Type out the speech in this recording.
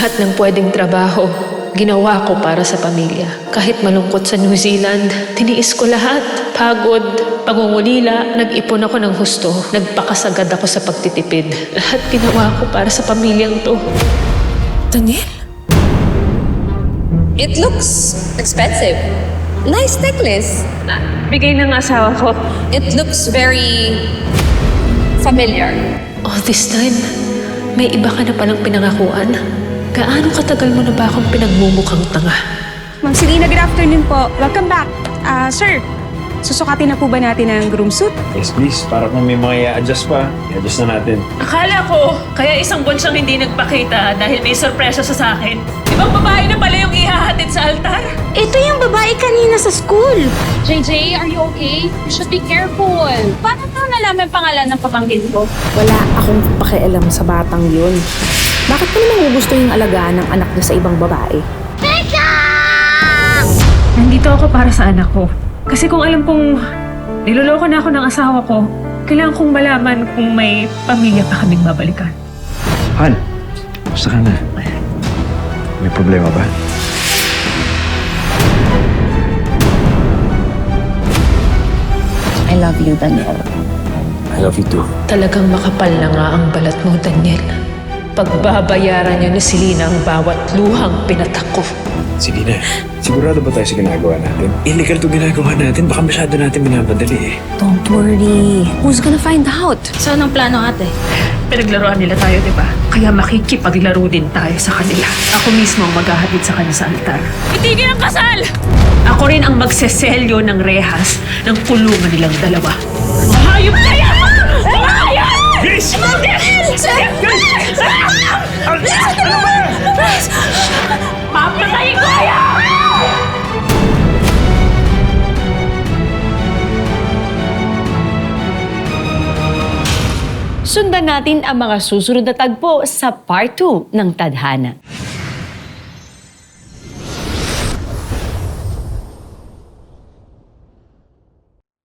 Lahat ng pwedeng trabaho, ginawa ko para sa pamilya. Kahit malungkot sa New Zealand, tiniis ko lahat. Pagod, pangungulila, nag-ipon ako ng husto, nagpakasagad ako sa pagtitipid. Lahat ginawa ko para sa pamilyang to. Daniel? It looks expensive. Nice necklace. Bigay ng asawa ko. It looks very familiar. All this time, may iba ka na palang pinangakuan. Gaano katagal mo na ba akong pinagmumukhang tanga? Ma'am Selena, good afternoon po. Welcome back. Sir, susukatin na po ba natin ang groom suit? Yes, please. Para kung may mga i-adjust pa, i-adjust na natin. Akala ko, kaya isang buwan siyang hindi nagpakita dahil may sorpresa siya sa akin. Ibang babae na pala yung ihahatid sa altar. Ito yung babae kanina sa school. JJ, are you okay? You should be careful. Paano mo nalaman pangalan ng pamangkin ko? Wala akong pakialam sa batang yun. Bakit mo naman gusto yung alagaan ng anak niya sa ibang babae? Nandito ako para sa anak ko. Kasi kung alam kong niloloko na ako ng asawa ko, kailangan kong malaman kung may pamilya pa kaming babalikan. Han, gusto ka na? May problema ba? I love you, Daniel. I love you too. Talagang makapal na nga ang balat mo, Daniel. Pagbabayaran niyo ni Selena ang bawat luhang pinatak ko. Sige na. Sigurado ba tayo sa ginagawa natin? Illegal to ginagawa natin. Baka masyado natin minamadali eh. Don't worry. Who's gonna find out? So, anong plano ate? Pinaglaruan nila tayo, di ba? Kaya makikipaglaro din tayo sa kanila. Ako mismo ang maghahatid sa kanya sa altar. Itigil ang kasal! Ako rin ang magseselyo ng rehas ng kulungan nilang dalawa. Hayop na yan! Hayop! Grace! Papatayin ko yan! Sundan natin ang mga susunod na tagpo sa Part 2 ng Tadhana.